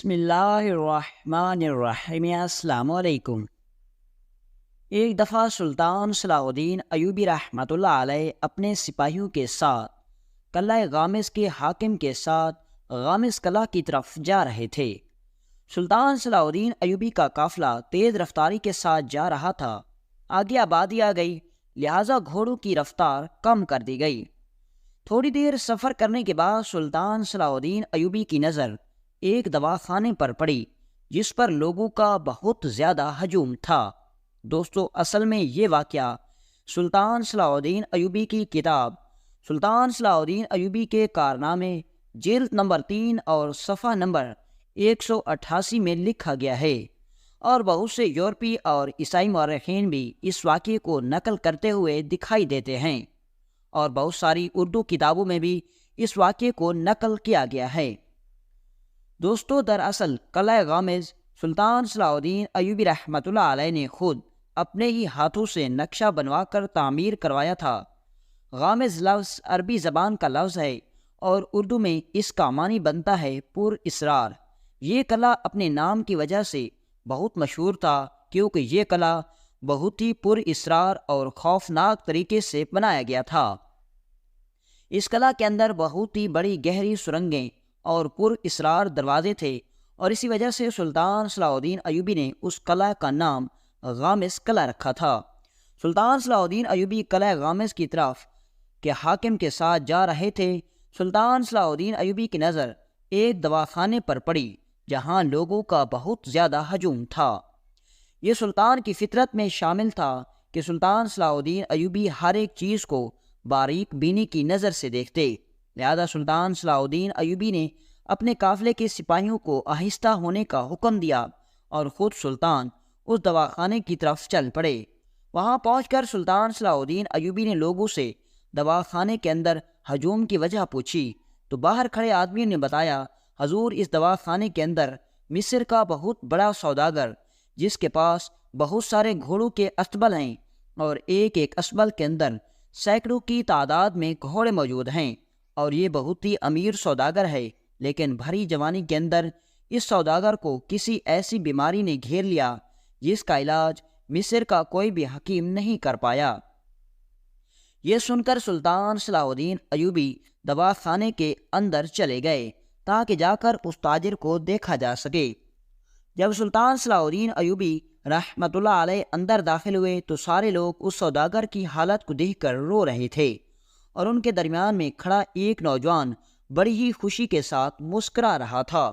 بسم اللہ الرحمن الرحیم۔ السلام علیکم۔ ایک دفعہ سلطان صلاح الدین ایوبی رحمۃ اللہ علیہ اپنے سپاہیوں کے ساتھ قلعہ غامض کے حاکم کے ساتھ غامض قلعہ کی طرف جا رہے تھے۔ سلطان صلاح الدین ایوبی کا قافلہ تیز رفتاری کے ساتھ جا رہا تھا۔ آگے آبادی آ گئی، لہٰذا گھوڑوں کی رفتار کم کر دی گئی۔ تھوڑی دیر سفر کرنے کے بعد سلطان صلاح الدین ایوبی کی نظر ایک دواخانے پر پڑی جس پر لوگوں کا بہت زیادہ ہجوم تھا۔ دوستو، اصل میں یہ واقعہ سلطان صلاح الدین ایوبی کی کتاب سلطان صلاح الدین ایوبی کے کارنامے جلد نمبر 3 اور صفحہ نمبر 188 میں لکھا گیا ہے، اور بہت سے یورپی اور عیسائی مورخین بھی اس واقعے کو نقل کرتے ہوئے دکھائی دیتے ہیں، اور بہت ساری اردو کتابوں میں بھی اس واقعے کو نقل کیا گیا ہے۔ دوستو، دراصل قلعہ غامض سلطان صلاح الدین ایوبی رحمۃ اللہ علیہ نے خود اپنے ہی ہاتھوں سے نقشہ بنوا کر تعمیر کروایا تھا۔ غامض لفظ عربی زبان کا لفظ ہے اور اردو میں اس کا معنی بنتا ہے پر اسرار۔ یہ قلعہ اپنے نام کی وجہ سے بہت مشہور تھا، کیونکہ یہ قلعہ بہت ہی پر اسرار اور خوفناک طریقے سے بنایا گیا تھا۔ اس قلعہ کے اندر بہت ہی بڑی گہری سرنگیں اور پر اسرار دروازے تھے، اور اسی وجہ سے سلطان صلاح الدین ایوبی نے اس قلعہ کا نام غامض قلعہ رکھا تھا۔ سلطان صلاح الدین ایوبی قلعہ غامض کی طرف کے حاکم کے ساتھ جا رہے تھے۔ سلطان صلاح الدین ایوبی کی نظر ایک دواخانے پر پڑی جہاں لوگوں کا بہت زیادہ ہجوم تھا۔ یہ سلطان کی فطرت میں شامل تھا کہ سلطان صلاح الدین ایوبی ہر ایک چیز کو باریک بینی کی نظر سے دیکھتے، لہذا سلطان صلاح الدین ایوبی نے اپنے قافلے کے سپاہیوں کو آہستہ ہونے کا حکم دیا اور خود سلطان اس دواخانے کی طرف چل پڑے۔ وہاں پہنچ کر سلطان صلاح الدین ایوبی نے لوگوں سے دواخانے کے اندر ہجوم کی وجہ پوچھی، تو باہر کھڑے آدمیوں نے بتایا، حضور، اس دواخانے کے اندر مصر کا بہت بڑا سوداگر جس کے پاس بہت سارے گھوڑوں کے اسطبل ہیں، اور ایک ایک اسطبل کے اندر سینکڑوں کی تعداد میں گھوڑے موجود ہیں، اور یہ بہت ہی امیر سوداگر ہے، لیکن بھری جوانی کے اندر اس سوداگر کو کسی ایسی بیماری نے گھیر لیا جس کا علاج مصر کا کوئی بھی حکیم نہیں کر پایا۔ یہ سن کر سلطان صلاح الدین ایوبی دواخانے کے اندر چلے گئے تاکہ جا کر اس تاجر کو دیکھا جا سکے۔ جب سلطان صلاح الدین ایوبی رحمۃ اللہ علیہ اندر داخل ہوئے تو سارے لوگ اس سوداگر کی حالت کو دیکھ کر رو رہے تھے، اور ان کے درمیان میں کھڑا ایک نوجوان بڑی ہی خوشی کے ساتھ مسکرا رہا تھا۔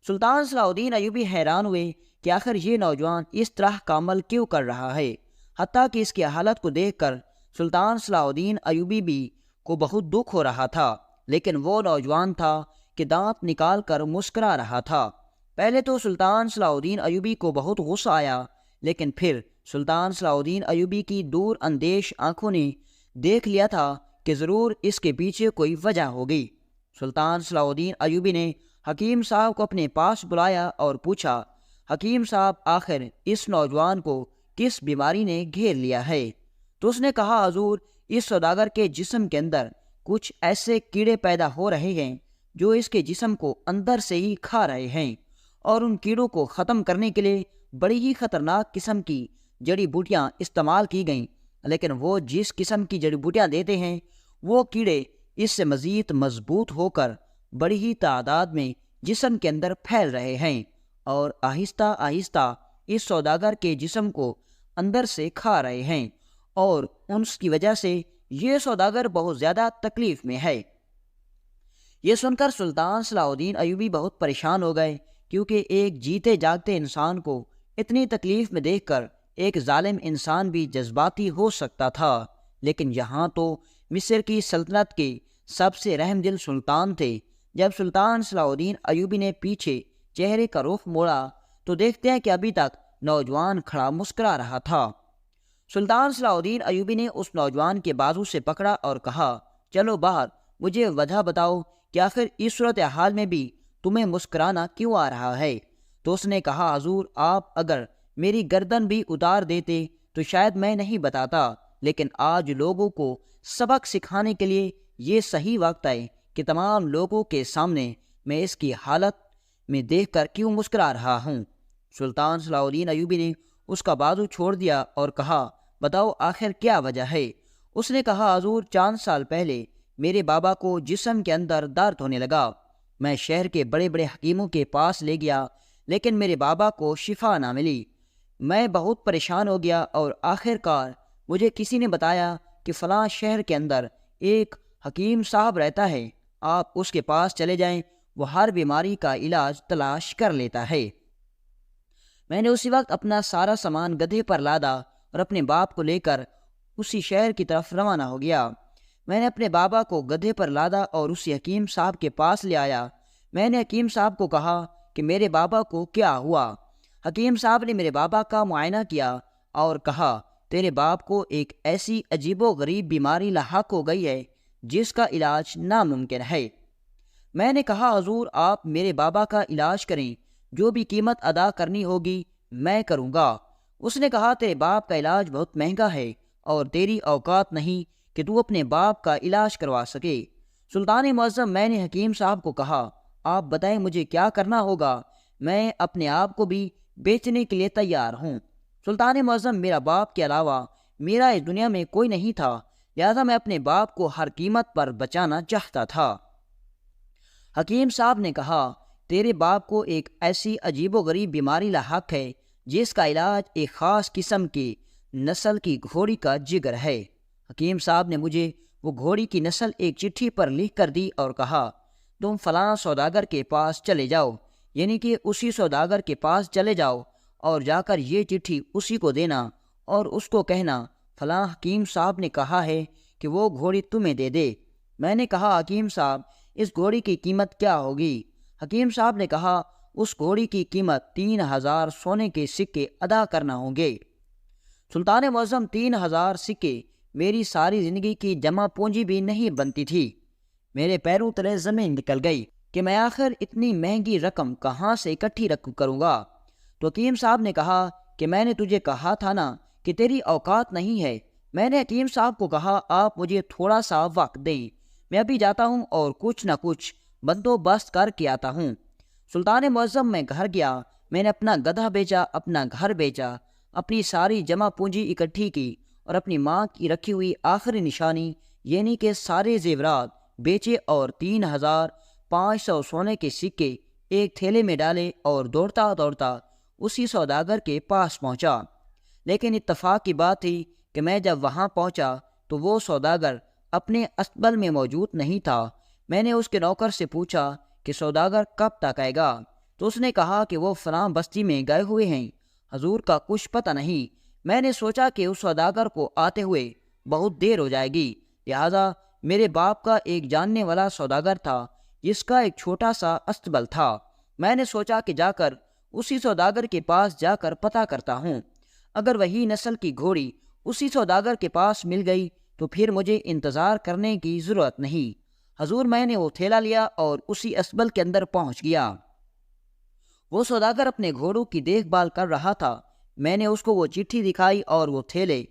سلطان صلاح الدین ایوبی حیران ہوئے کہ آخر یہ نوجوان اس طرح کا عمل کیوں کر رہا ہے، حتیٰ کہ اس کی حالت کو دیکھ کر سلطان صلاح الدین ایوبی بھی کو بہت دکھ ہو رہا تھا، لیکن وہ نوجوان تھا کہ دانت نکال کر مسکرا رہا تھا۔ پہلے تو سلطان صلاح الدین ایوبی کو بہت غصہ آیا، لیکن پھر سلطان صلاح الدین ایوبی کی دور اندیش آنکھوں نے دیکھ لیا تھا کہ ضرور اس کے پیچھے کوئی وجہ ہوگی۔ سلطان صلاح الدین ایوبی نے حکیم صاحب کو اپنے پاس بلایا اور پوچھا، حکیم صاحب، آخر اس نوجوان کو کس بیماری نے گھیر لیا ہے؟ تو اس نے کہا، حضور، اس سوداگر کے جسم کے اندر کچھ ایسے کیڑے پیدا ہو رہے ہیں جو اس کے جسم کو اندر سے ہی کھا رہے ہیں، اور ان کیڑوں کو ختم کرنے کے لیے بڑی ہی خطرناک قسم کی جڑی بوٹیاں استعمال کی گئیں، لیکن وہ جس قسم کی جڑی بوٹیاں دیتے ہیں وہ کیڑے اس سے مزید مضبوط ہو کر بڑی ہی تعداد میں جسم کے اندر پھیل رہے ہیں، اور آہستہ آہستہ اس سوداگر کے جسم کو اندر سے کھا رہے ہیں، اور اس کی وجہ سے یہ سوداگر بہت زیادہ تکلیف میں ہے۔ یہ سن کر سلطان صلاح الدین ایوبی بہت پریشان ہو گئے، کیونکہ ایک جیتے جاگتے انسان کو اتنی تکلیف میں دیکھ کر ایک ظالم انسان بھی جذباتی ہو سکتا تھا، لیکن یہاں تو مصر کی سلطنت کے سب سے رحم دل سلطان تھے۔ جب سلطان صلاح الدین ایوبی نے پیچھے چہرے کا رخ موڑا تو دیکھتے ہیں کہ ابھی تک نوجوان کھڑا مسکرا رہا تھا۔ سلطان صلاح الدین ایوبی نے اس نوجوان کے بازو سے پکڑا اور کہا، چلو باہر، مجھے وجہ بتاؤ کہ آخر اس صورتحال میں بھی تمہیں مسکرانا کیوں آ رہا ہے؟ تو اس نے کہا، حضور، آپ اگر میری گردن بھی اتار دیتے تو شاید میں نہیں بتاتا، لیکن آج لوگوں کو سبق سکھانے کے لیے یہ صحیح وقت ہے کہ تمام لوگوں کے سامنے میں اس کی حالت میں دیکھ کر کیوں مسکرا رہا ہوں؟ سلطان صلاح الدین ایوبی نے اس کا بازو چھوڑ دیا اور کہا، بتاؤ آخر کیا وجہ ہے؟ اس نے کہا، حضور 4 سال پہلے میرے بابا کو جسم کے اندر درد ہونے لگا۔ میں شہر کے بڑے بڑے حکیموں کے پاس لے گیا لیکن میرے بابا کو شفا نہ ملی۔ میں بہت پریشان ہو گیا اور آخر کار مجھے کسی نے بتایا کہ فلاں شہر کے اندر ایک حکیم صاحب رہتا ہے، آپ اس کے پاس چلے جائیں، وہ ہر بیماری کا علاج تلاش کر لیتا ہے۔ میں نے اسی وقت اپنا سارا سامان گدھے پر لادا اور اپنے باپ کو لے کر اسی شہر کی طرف روانہ ہو گیا۔ میں نے اپنے بابا کو گدھے پر لادا اور اسی حکیم صاحب کے پاس لے آیا۔ میں نے حکیم صاحب کو کہا کہ میرے بابا کو کیا ہوا؟ حکیم صاحب نے میرے بابا کا معائنہ کیا اور کہا، تیرے باپ کو ایک ایسی عجیب و غریب بیماری لاحق ہو گئی ہے جس کا علاج ناممکن ہے۔ میں نے کہا، حضور آپ میرے بابا کا علاج کریں، جو بھی قیمت ادا کرنی ہوگی میں کروں گا۔ اس نے کہا، تیرے باپ کا علاج بہت مہنگا ہے اور تیری اوقات نہیں کہ تو اپنے باپ کا علاج کروا سکے۔ سلطان معظم، میں نے حکیم صاحب کو کہا، آپ بتائیں مجھے کیا کرنا ہوگا، میں اپنے آپ کو بھی بیچنے کے لیے تیار ہوں۔ سلطان معظم، میرا باپ کے علاوہ میرا اس دنیا میں کوئی نہیں تھا، لہذا میں اپنے باپ کو ہر قیمت پر بچانا چاہتا تھا۔ حکیم صاحب نے کہا، تیرے باپ کو ایک ایسی عجیب و غریب بیماری لاحق ہے جس کا علاج ایک خاص قسم کی نسل کی گھوڑی کا جگر ہے۔ حکیم صاحب نے مجھے وہ گھوڑی کی نسل ایک چٹھی پر لکھ کر دی اور کہا، تم فلاں سوداگر کے پاس چلے جاؤ، یعنی کہ اسی سوداگر کے پاس چلے جاؤ اور جا کر یہ چٹھی اسی کو دینا اور اس کو کہنا، فلاں حکیم صاحب نے کہا ہے کہ وہ گھوڑی تمہیں دے دے۔ میں نے کہا، حکیم صاحب اس گھوڑی کی قیمت کیا ہوگی؟ حکیم صاحب نے کہا، اس گھوڑی کی قیمت 3000 سونے کے سکے ادا کرنا ہوں گے۔ سلطان معظم، 3000 سکے میری ساری زندگی کی جمع پونجی بھی نہیں بنتی تھی۔ میرے پیروں تلے زمین نکل گئی کہ میں آخر اتنی مہنگی رقم کہاں سے اکٹھی کروں گا۔ تو حکیم صاحب نے کہا کہ میں نے تجھے کہا تھا نا کہ تیری اوقات نہیں ہے۔ میں نے حکیم صاحب کو کہا، آپ مجھے تھوڑا سا وقت دیں، میں ابھی جاتا ہوں اور کچھ نہ کچھ بندوبست کر کے آتا ہوں۔ سلطان معظم، میں گھر گیا، میں نے اپنا گدھا بیچا، اپنا گھر بیچا، اپنی ساری جمع پونجی اکٹھی کی اور اپنی ماں کی رکھی ہوئی آخری نشانی یعنی کہ سارے زیورات بیچے اور 3500 سونے کے سکے ایک تھیلے میں ڈالے اور دوڑتا دوڑتا اسی سوداگر کے پاس پہنچا۔ لیکن اتفاق کی بات تھی کہ میں جب وہاں پہنچا تو وہ سوداگر اپنے استبل میں موجود نہیں تھا۔ میں نے اس کے نوکر سے پوچھا کہ سوداگر کب تک آئے گا؟ تو اس نے کہا کہ وہ فلاں بستی میں گئے ہوئے ہیں، حضور کا کچھ پتہ نہیں۔ میں نے سوچا کہ اس سوداگر کو آتے ہوئے بہت دیر ہو جائے گی، لہذا میرے باپ کا ایک جاننے والا سوداگر تھا جس کا ایک چھوٹا سا استبل تھا۔ میں نے سوچا کہ جا کر اسی سوداگر کے پاس جا کر پتہ کرتا ہوں، اگر وہی نسل کی گھوڑی اسی سوداگر کے پاس مل گئی تو پھر مجھے انتظار کرنے کی ضرورت نہیں۔ حضور، میں نے وہ تھیلا لیا اور اسی استبل کے اندر پہنچ گیا۔ وہ سوداگر اپنے گھوڑوں کی دیکھ بھال کر رہا تھا۔ میں نے اس کو وہ چٹھی دکھائی اور وہ تھیلے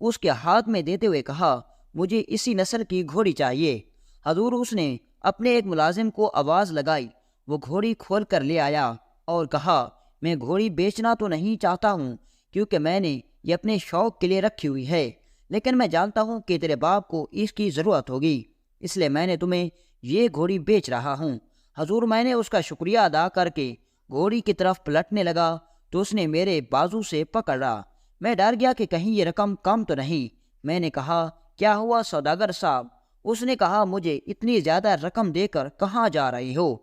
اس کے ہاتھ میں دیتے ہوئے کہا، مجھے اسی نسل کی گھوڑی چاہیے۔ حضور، اس نے اپنے ایک ملازم کو آواز لگائی، وہ گھوڑی کھول کر لے آیا اور کہا، میں گھوڑی بیچنا تو نہیں چاہتا ہوں کیونکہ میں نے یہ اپنے شوق کے لیے رکھی ہوئی ہے، لیکن میں جانتا ہوں کہ تیرے باپ کو اس کی ضرورت ہوگی، اس لیے میں نے تمہیں یہ گھوڑی بیچ رہا ہوں۔ حضور، میں نے اس کا شکریہ ادا کر کے گھوڑی کی طرف پلٹنے لگا تو اس نے میرے بازو سے پکڑا۔ میں ڈر گیا کہ کہیں یہ رقم کم تو نہیں۔ میں نے کہا، کیا ہوا سوداگر صاحب؟ اس نے کہا، مجھے اتنی زیادہ رقم دے کر کہاں جا رہے ہو؟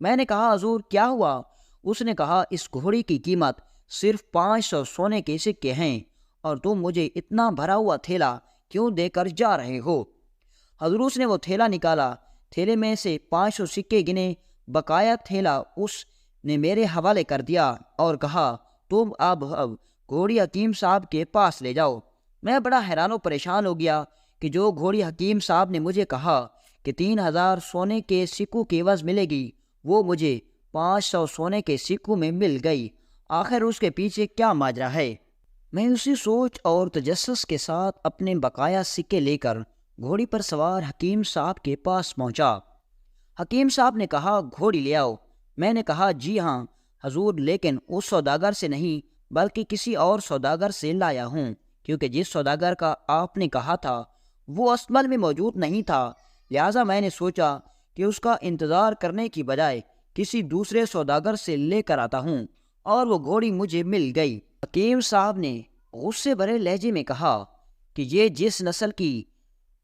میں نے کہا، حضور کیا ہوا؟ اس نے کہا، اس گھوڑی کی قیمت صرف 500 سونے کے سکے ہیں اور تم مجھے اتنا بھرا ہوا تھیلا کیوں دے کر جا رہے ہو؟ حضور، اس نے وہ تھیلا نکالا، تھیلے میں سے 500 سکے گنے، بقایا تھیلا اس نے میرے حوالے کر دیا اور کہا، تم اب گھوڑی حکیم صاحب کے پاس لے جاؤ۔ میں بڑا حیران و پریشان ہو گیا کہ جو گھوڑی حکیم صاحب نے مجھے کہا کہ 3000 سونے کے سکوں کی عوض ملے گی، وہ مجھے 500 سونے کے سکوں میں مل گئی۔ آخر اس کے پیچھے کیا ماجرا ہے؟ میں اسی سوچ اور تجسس کے ساتھ اپنے بقایا سکے لے کر گھوڑی پر سوار حکیم صاحب کے پاس پہنچا۔ حکیم صاحب نے کہا، گھوڑی لے آؤ۔ میں نے کہا جی ہاں حضور، لیکن اس سوداگر سے نہیں بلکہ کسی اور سوداگر سے لایا ہوں، کیونکہ جس سوداگر کا آپ نے کہا تھا وہ اصل میں موجود نہیں تھا، لہٰذا میں نے سوچا کہ اس کا انتظار کرنے کی بجائے کسی دوسرے سوداگر سے لے کر آتا ہوں، اور وہ گھوڑی مجھے مل گئی۔ حکیم صاحب نے غصے بھرے لہجے میں کہا کہ یہ جس نسل کی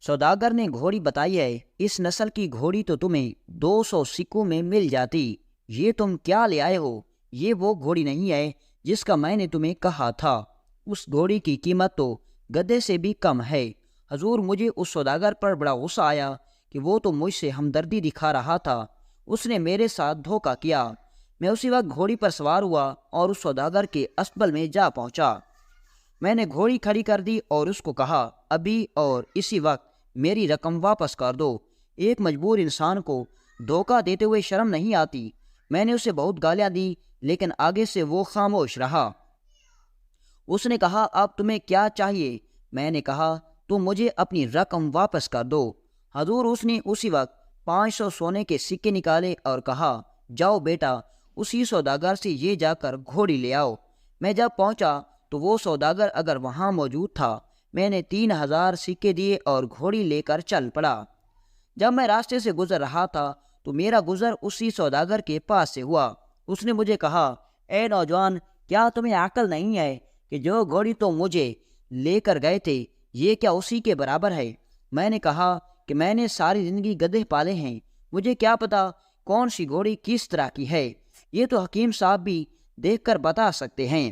سوداگر نے گھوڑی بتائی ہے، اس نسل کی گھوڑی تو تمہیں 200 سکوں میں مل جاتی۔ یہ تم کیا لے آئے ہو؟ یہ وہ گھوڑی نہیں ہے جس کا میں نے تمہیں کہا تھا۔ اس گھوڑی کی قیمت تو گدھے سے بھی کم ہے۔ حضور، مجھے اس سوداگر پر بڑا غصہ آیا کہ وہ تو مجھ سے ہمدردی دکھا رہا تھا، اس نے میرے ساتھ دھوکہ کیا۔ میں اسی وقت گھوڑی پر سوار ہوا اور اس سوداگر کے اسبل میں جا پہنچا۔ میں نے گھوڑی کھڑی کر دی اور اس کو کہا ابھی اور اسی وقت میری رقم واپس کر دو۔ ایک مجبور انسان کو دھوکہ دیتے ہوئے شرم نہیں آتی؟ میں نے اسے بہت گالیاں دی، لیکن آگے سے وہ خاموش رہا۔ اس نے کہا اب تمہیں کیا چاہیے؟ میں نے کہا تم مجھے اپنی رقم واپس کر دو۔ حضور، اس نے اسی وقت 500 سونے کے سکے نکالے اور کہا جاؤ بیٹا، اسی سوداگر سے یہ جا کر گھوڑی لے آؤ۔ میں جب پہنچا تو وہ سوداگر اگر وہاں موجود تھا۔ میں نے 3000 سکے دیے اور گھوڑی لے کر چل پڑا۔ جب میں راستے سے گزر رہا تھا تو میرا گزر اسی سوداگر کے پاس سے ہوا۔ اس نے مجھے کہا اے نوجوان، کیا تمہیں عقل نہیں ہے کہ جو گھوڑی تو مجھے لے کر گئے تھے یہ کیا اسی کے برابر ہے؟ میں نے کہا کہ میں نے ساری زندگی گدھے پالے ہیں، مجھے کیا پتا کون سی گھوڑی کس طرح کی ہے، یہ تو حکیم صاحب بھی دیکھ کر بتا سکتے ہیں۔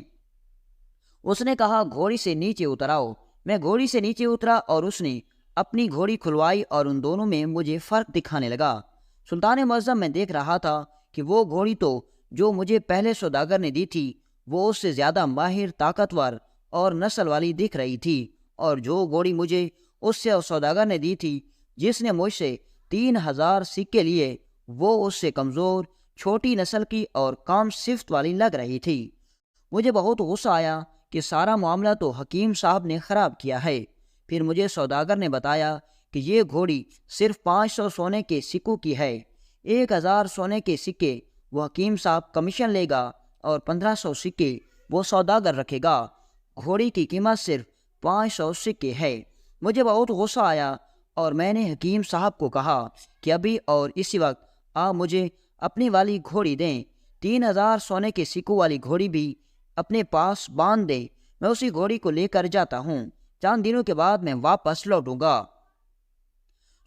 اس نے کہا گھوڑی سے نیچے اتراؤ۔ میں گھوڑی سے نیچے اترا اور اس نے اپنی گھوڑی کھلوائی اور ان دونوں میں مجھے فرق دکھانے لگا۔ سلطان معظم، میں دیکھ رہا تھا کہ وہ گھوڑی تو جو مجھے پہلے سوداگر نے دی تھی وہ اس سے زیادہ ماہر، طاقتور اور نسل والی دکھ رہی تھی، اور جو گھوڑی مجھے اس سے سوداگر نے دی تھی جس نے مجھ سے 3000 سکے لیے، وہ اس سے کمزور، چھوٹی نسل کی اور کم صفت والی لگ رہی تھی۔ مجھے بہت غصہ آیا کہ سارا معاملہ تو حکیم صاحب نے خراب کیا ہے۔ پھر مجھے سوداگر نے بتایا کہ یہ گھوڑی صرف 500 سونے کے سکوں کی ہے، 1000 سونے کے سکے وہ حکیم صاحب کمیشن لے گا اور 1500 سکے وہ سوداگر رکھے گا۔ گھوڑی کی قیمت صرف 500 سکے ہے۔ مجھے بہت غصہ آیا اور میں نے حکیم صاحب کو کہا کہ ابھی اور اسی وقت آپ مجھے اپنی والی گھوڑی دیں، 3000 سونے کے سکوں والی گھوڑی بھی اپنے پاس باندھ دیں، میں اسی گھوڑی کو لے کر جاتا ہوں، چند دنوں کے بعد میں واپس لوٹوں گا۔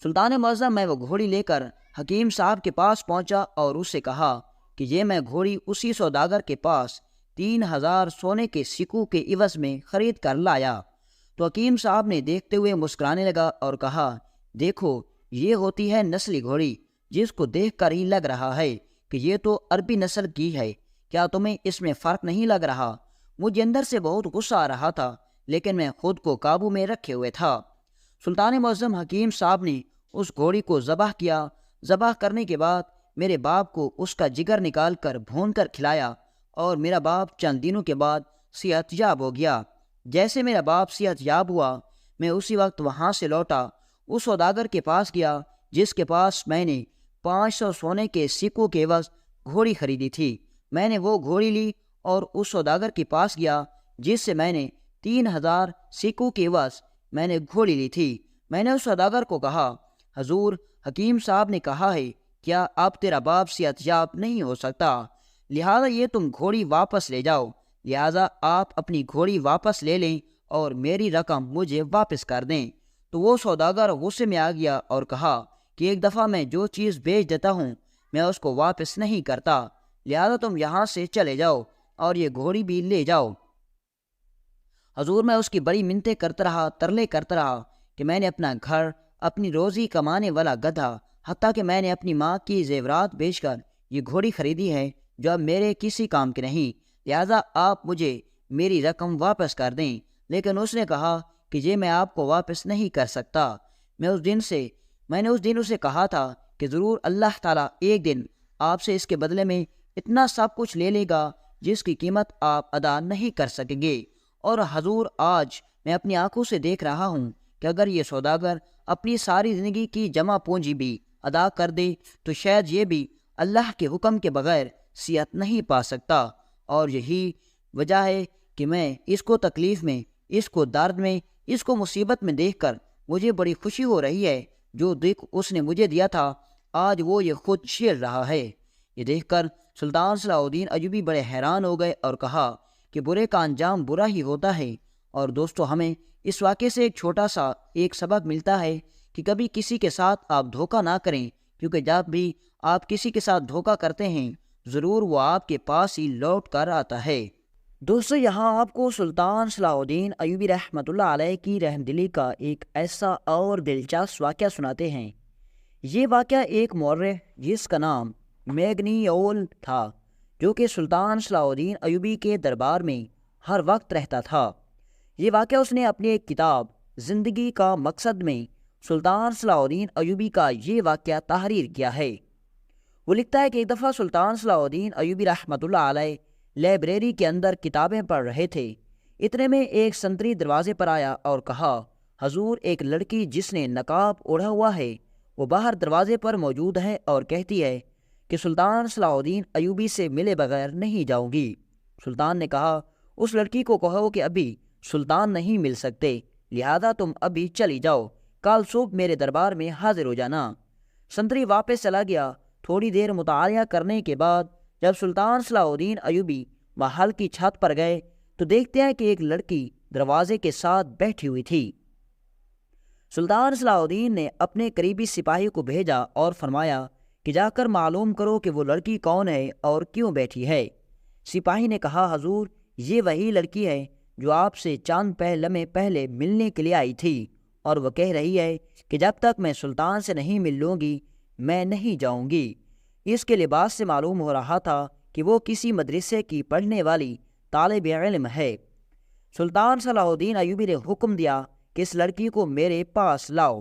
سلطان معظم، میں وہ گھوڑی لے کر حکیم صاحب کے پاس پہنچا اور اس سے کہا کہ یہ میں گھوڑی اسی سوداگر کے پاس 3000 سونے کے سکوں کے عوض میں خرید کر لایا۔ تو حکیم صاحب نے دیکھتے ہوئے مسکرانے لگا اور کہا دیکھو، یہ ہوتی ہے نسلی گھوڑی، جس کو دیکھ کر ہی لگ رہا ہے کہ یہ تو عربی نسل کی ہے، کیا تمہیں اس میں فرق نہیں لگ رہا؟ مجھے اندر سے بہت غصہ آ رہا تھا، لیکن میں خود کو قابو میں رکھے ہوئے تھا۔ سلطان معظم حکیم صاحب نے اس گھوڑی کو ذبح کیا۔ ذبح کرنے کے بعد میرے باپ کو اس کا جگر نکال کر بھون کر کھلایا، اور میرا باپ چند دنوں کے بعد صحت یاب ہو گیا۔ جیسے میرا باپ صحت یاب ہوا، میں اسی وقت وہاں سے لوٹا، اس سوداگر کے پاس گیا جس کے پاس میں نے 500 سونے کے سکوں کے عوض گھوڑی خریدی تھی۔ میں نے وہ گھوڑی لی اور اس سوداگر کے پاس گیا جس سے میں نے 3000 سکوں کے عوض میں نے گھوڑی لی تھی۔ میں نے اس سوداگر کو کہا حضور، حکیم صاحب نے کہا ہے کیا اب تیرا باپ صحت یاب نہیں ہو سکتا، لہذا یہ تم گھوڑی واپس لے جاؤ، لہذا آپ اپنی گھوڑی واپس لے لیں اور میری رقم مجھے واپس کر دیں۔ تو وہ سوداگر غصے میں آ گیا اور کہا کہ ایک دفعہ میں جو چیز بیچ دیتا ہوں میں اس کو واپس نہیں کرتا، لہذا تم یہاں سے چلے جاؤ اور یہ گھوڑی بھی لے جاؤ۔ حضور، میں اس کی بڑی منتیں کرتا رہا، ترلے کرتا رہا کہ میں نے اپنا گھر، اپنی روزی کمانے والا گدھا، حتیٰ کہ میں نے اپنی ماں کی زیورات بیچ کر یہ گھوڑی خریدی ہے جو اب میرے کسی کام کی نہیں، لہذا آپ مجھے میری رقم واپس کر دیں۔ لیکن اس نے کہا کہ یہ میں آپ کو واپس نہیں کر سکتا۔ میں نے اس دن اسے کہا تھا کہ ضرور اللہ تعالیٰ ایک دن آپ سے اس کے بدلے میں اتنا سب کچھ لے لے گا جس کی قیمت آپ ادا نہیں کر سکیں گے۔ اور حضور، آج میں اپنی آنکھوں سے دیکھ رہا ہوں کہ اگر یہ سوداگر اپنی ساری زندگی کی جمع پونجی بھی ادا کر دے تو شاید یہ بھی اللہ کے حکم کے بغیر صحت نہیں پا سکتا، اور یہی وجہ ہے کہ میں اس کو تکلیف میں، اس کو درد میں، اس کو مصیبت میں دیکھ کر مجھے بڑی خوشی ہو رہی ہے۔ جو دکھ اس نے مجھے دیا تھا آج وہ یہ خود جھیل رہا ہے۔ یہ دیکھ کر سلطان صلاح الدین ایوبی بڑے حیران ہو گئے اور کہا کہ برے کا انجام برا ہی ہوتا ہے۔ اور دوستو، ہمیں اس واقعے سے ایک چھوٹا سا ایک سبق ملتا ہے کہ کبھی کسی کے ساتھ آپ دھوکہ نہ کریں، کیونکہ جب بھی آپ کسی کے ساتھ دھوکہ کرتے ہیں ضرور وہ آپ کے پاس ہی لوٹ کر آتا ہے۔ دوستو، یہاں آپ کو سلطان صلاح الدین ایوبی رحمۃ اللہ علیہ کی رحم دلی کا ایک ایسا اور دلچسپ واقعہ سناتے ہیں۔ یہ واقعہ ایک مورخ جس کا نام میگنیول تھا، جو کہ سلطان صلاح الدین ایوبی کے دربار میں ہر وقت رہتا تھا۔ یہ واقعہ اس نے اپنی ایک کتاب زندگی کا مقصد میں سلطان صلاح الدین ایوبی کا یہ واقعہ تحریر کیا ہے۔ وہ لکھتا ہے کہ ایک دفعہ سلطان صلاح الدین ایوبی رحمۃ اللہ علیہ لائبریری کے اندر کتابیں پڑھ رہے تھے۔ اتنے میں ایک سنتری دروازے پر آیا اور کہا، حضور، ایک لڑکی جس نے نقاب اوڑھا ہوا ہے وہ باہر دروازے پر موجود ہے اور کہتی ہے کہ سلطان صلاح الدین ایوبی سے ملے بغیر نہیں جاؤں گی۔ سلطان نے کہا، اس لڑکی کو کہو کہ ابھی سلطان نہیں مل سکتے، لہذا تم ابھی چلی جاؤ، کل صبح میرے دربار میں حاضر ہو جانا۔ سنتری واپس چلا گیا۔ تھوڑی دیر مطالعہ کرنے کے بعد جب سلطان صلاح الدین ایوبی محل کی چھت پر گئے تو دیکھتے ہیں کہ ایک لڑکی دروازے کے ساتھ بیٹھی ہوئی تھی۔ سلطان صلاح الدین نے اپنے قریبی سپاہی کو بھیجا اور فرمایا کہ جا کر معلوم کرو کہ وہ لڑکی کون ہے اور کیوں بیٹھی ہے۔ سپاہی نے کہا، حضور، یہ وہی لڑکی ہے جو آپ سے چند لمحے پہلے ملنے کے لیے آئی تھی، اور وہ کہہ رہی ہے کہ جب تک میں سلطان سے نہیں مل لوں گی میں نہیں جاؤں گی۔ اس کے لباس سے معلوم ہو رہا تھا کہ وہ کسی مدرسے کی پڑھنے والی طالب علم ہے۔ سلطان صلاح الدین ایوبی نے حکم دیا کہ اس لڑکی کو میرے پاس لاؤ۔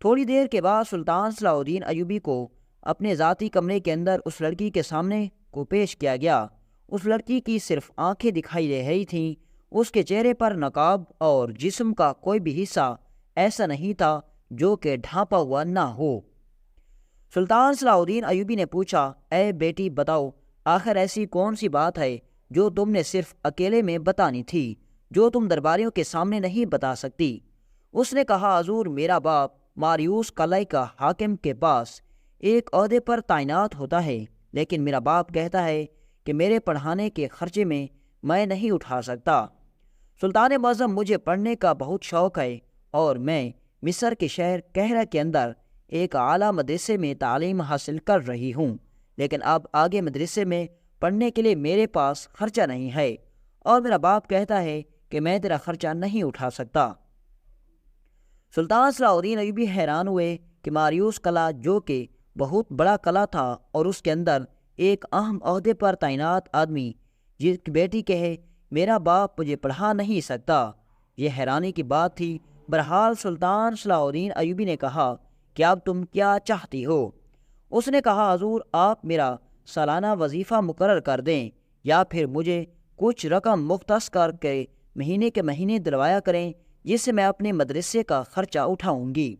تھوڑی دیر کے بعد سلطان صلاح الدین ایوبی کو اپنے ذاتی کمرے کے اندر اس لڑکی کے سامنے کو پیش کیا گیا۔ اس لڑکی کی صرف آنکھیں دکھائی دے رہی تھیں، اس کے چہرے پر نقاب اور جسم کا کوئی بھی حصہ ایسا نہیں تھا جو کہ ڈھانپا ہوا نہ ہو۔ سلطان صلاح الدین ایوبی نے پوچھا، اے بیٹی، بتاؤ آخر ایسی کون سی بات ہے جو تم نے صرف اکیلے میں بتانی تھی، جو تم درباریوں کے سامنے نہیں بتا سکتی؟ اس نے کہا، حضور، میرا باپ ماریوس قلعہ کا حاکم کے پاس ایک عہدے پر تعینات ہوتا ہے، لیکن میرا باپ کہتا ہے کہ میرے پڑھانے کے خرچے میں نہیں اٹھا سکتا۔ سلطان معظم، مجھے پڑھنے کا بہت شوق ہے اور میں مصر کے شہر قاہرہ کے اندر ایک اعلیٰ مدرسے میں تعلیم حاصل کر رہی ہوں، لیکن اب آگے مدرسے میں پڑھنے کے لیے میرے پاس خرچہ نہیں ہے، اور میرا باپ کہتا ہے کہ میں تیرا خرچہ نہیں اٹھا سکتا۔ سلطان صلاح الدین ایوبی حیران ہوئے کہ ماریوس قلعہ، جو کہ بہت بڑا قلعہ تھا اور اس کے اندر ایک اہم عہدے پر تعینات آدمی جس کی بیٹی کہے میرا باپ مجھے پڑھا نہیں سکتا، یہ حیرانی کی بات تھی۔ بہرحال سلطان صلاح الدین ایوبی نے کہا کہ اب تم کیا چاہتی ہو؟ اس نے کہا، حضور، آپ میرا سالانہ وظیفہ مقرر کر دیں یا پھر مجھے کچھ رقم مختص کر کے مہینے دلوایا کریں جس سے میں اپنے مدرسے کا خرچہ اٹھاؤں گی۔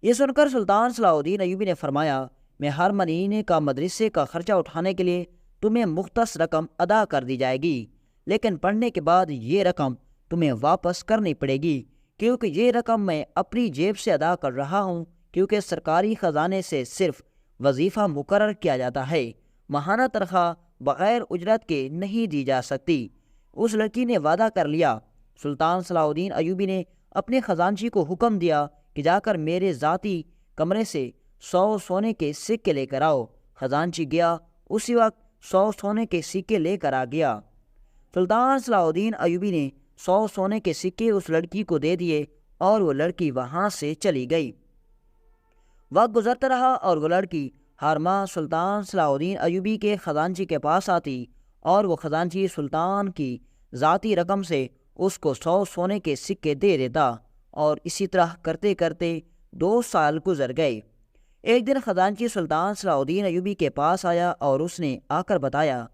یہ سن کر سلطان صلاح الدین ایوبی نے فرمایا، میں ہر مہینے کا مدرسے کا خرچہ اٹھانے کے لیے تمہیں مختص رقم ادا کر دی جائے گی، لیکن پڑھنے کے بعد یہ رقم تمہیں واپس کرنی پڑے گی، کیونکہ یہ رقم میں اپنی جیب سے ادا کر رہا ہوں، کیونکہ سرکاری خزانے سے صرف وظیفہ مقرر کیا جاتا ہے، ماہانہ تنخواہ بغیر اجرت کے نہیں دی جا سکتی۔ اس لڑکی نے وعدہ کر لیا۔ سلطان صلاح الدین ایوبی نے اپنے خزانچی کو حکم دیا کہ جا کر میرے ذاتی کمرے سے 100 سونے کے سکے لے کر آؤ۔ خزانچی گیا، اسی وقت 100 سونے کے سکے لے کر آ گیا۔ سلطان صلاح الدین ایوبی نے 100 سونے کے سکے اس لڑکی کو دے دیے اور وہ لڑکی وہاں سے چلی گئی۔ وقت گزرتا رہا اور وہ لڑکی ہر ماہ سلطان صلاح الدین ایوبی کے خزانچی کے پاس آتی اور وہ خزانچی سلطان کی ذاتی رقم سے اس کو 100 سونے کے سکے دے دیتا، اور اسی طرح کرتے کرتے 2 سال گزر گئے۔ ایک دن خزانچی سلطان صلاح الدین ایوبی کے پاس آیا اور اس نے آ کر بتایا،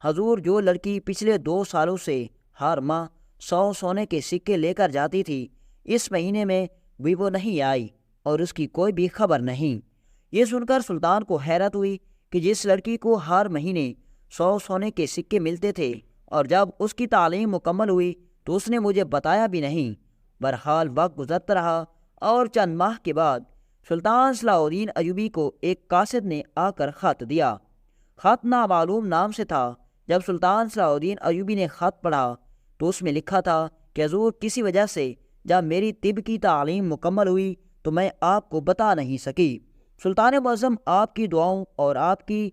حضور، جو لڑکی پچھلے 2 سالوں سے ہر ماہ 100 سونے کے سکے لے کر جاتی تھی، اس مہینے میں بھی وہ نہیں آئی اور اس کی کوئی بھی خبر نہیں۔ یہ سن کر سلطان کو حیرت ہوئی کہ جس لڑکی کو ہر مہینے 100 سونے کے سکے ملتے تھے، اور جب اس کی تعلیم مکمل ہوئی تو اس نے مجھے بتایا بھی نہیں۔ بہرحال وقت گزرتا رہا اور چند ماہ کے بعد سلطان صلاح الدین ایوبی کو ایک قاصد نے آ کر خط دیا۔ خط نامعلوم نام سے تھا۔ جب سلطان صلاح الدین ایوبی نے خط پڑھا تو اس میں لکھا تھا کہ حضور، کسی وجہ سے جب میری طب کی تعلیم مکمل ہوئی تو میں آپ کو بتا نہیں سکی۔ سلطان معظم، آپ کی دعاؤں اور آپ کی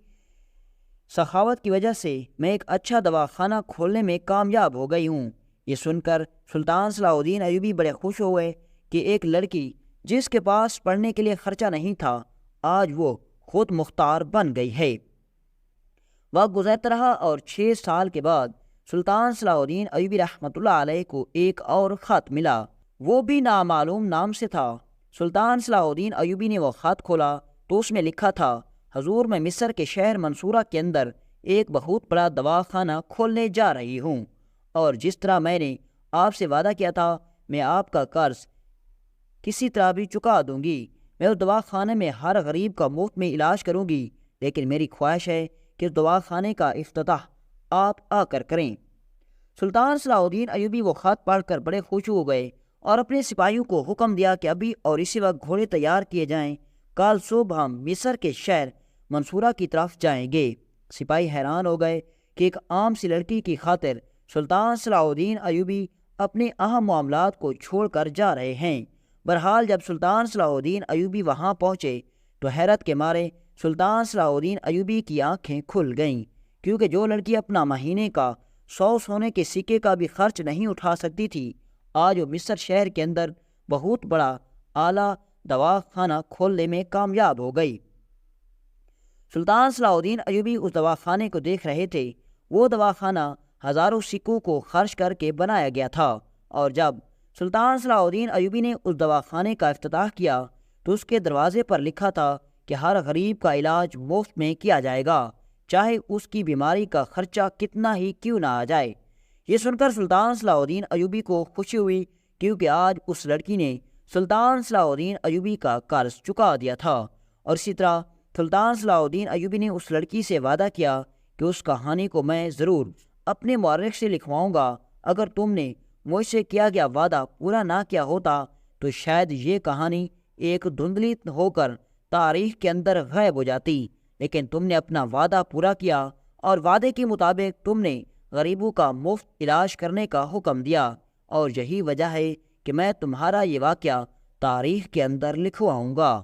سخاوت کی وجہ سے میں ایک اچھا دواخانہ کھولنے میں کامیاب ہو گئی ہوں۔ یہ سن کر سلطان صلاح الدین ایوبی بڑے خوش ہوئے کہ ایک لڑکی جس کے پاس پڑھنے کے لیے خرچہ نہیں تھا، آج وہ خود مختار بن گئی ہے۔ وقت گزرتا رہا اور 6 سال کے بعد سلطان صلاح الدین ایوبی رحمۃ اللہ علیہ کو ایک اور خط ملا، وہ بھی نامعلوم نام سے تھا۔ سلطان صلاح الدین ایوبی نے وہ خط کھولا تو اس میں لکھا تھا، حضور، میں مصر کے شہر منصورہ کے اندر ایک بہت بڑا دواخانہ کھولنے جا رہی ہوں، اور جس طرح میں نے آپ سے وعدہ کیا تھا میں آپ کا قرض کسی طرح بھی چکا دوں گی۔ میں اس دواخانے میں ہر غریب کا مفت میں علاج کروں گی، لیکن میری خواہش ہے کہ اس دواخانے کا افتتاح آپ آ کر کریں۔ سلطان صلاح الدین ایوبی وہ خط پڑھ کر بڑے خوش ہو گئے اور اپنے سپاہیوں کو حکم دیا کہ ابھی اور اسی وقت گھوڑے تیار کیے جائیں، کل صبح ہم مصر کے شہر منصورہ کی طرف جائیں گے۔ سپاہی حیران ہو گئے کہ ایک عام سی لڑکی کی خاطر سلطان صلاح الدین ایوبی اپنے اہم معاملات کو چھوڑ کر جا رہے ہیں۔ بہرحال جب سلطان صلاح الدین ایوبی وہاں پہنچے تو حیرت کے مارے سلطان صلاح الدین ایوبی کی آنکھیں کھل گئیں، کیونکہ جو لڑکی اپنا مہینے کا 100 سونے کے سکے کا بھی خرچ نہیں اٹھا سکتی تھی، آج وہ مصر شہر کے اندر بہت بڑا اعلیٰ دواخانہ کھولنے میں کامیاب ہو گئی۔ سلطان صلاح الدین ایوبی اس دواخانے کو دیکھ رہے تھے۔ وہ دواخانہ ہزاروں سکوں کو خرچ کر کے بنایا گیا تھا، اور جب سلطان صلاح الدین ایوبی نے اس دواخانے کا افتتاح کیا تو اس کے دروازے پر لکھا تھا کہ ہر غریب کا علاج مفت میں کیا جائے گا، چاہے اس کی بیماری کا خرچہ کتنا ہی کیوں نہ آ جائے۔ یہ سن کر سلطان صلاح الدین ایوبی کو خوشی ہوئی، کیونکہ آج اس لڑکی نے سلطان صلاح الدین ایوبی کا قرض چکا دیا تھا، اور اسی طرح سلطان صلاح الدین ایوبی نے اس لڑکی سے وعدہ کیا کہ اس کہانی کو میں ضرور اپنے مورخ سے لکھواؤں گا۔ اگر تم نے مجھ سے کیا گیا وعدہ پورا نہ کیا ہوتا تو شاید یہ کہانی ایک دھندلی ہو کر تاریخ کے اندر غائب ہو جاتی، لیکن تم نے اپنا وعدہ پورا کیا، اور وعدے کے مطابق تم نے غریبوں کا مفت علاج کرنے کا حکم دیا، اور یہی وجہ ہے کہ میں تمہارا یہ واقعہ تاریخ کے اندر لکھواؤں گا۔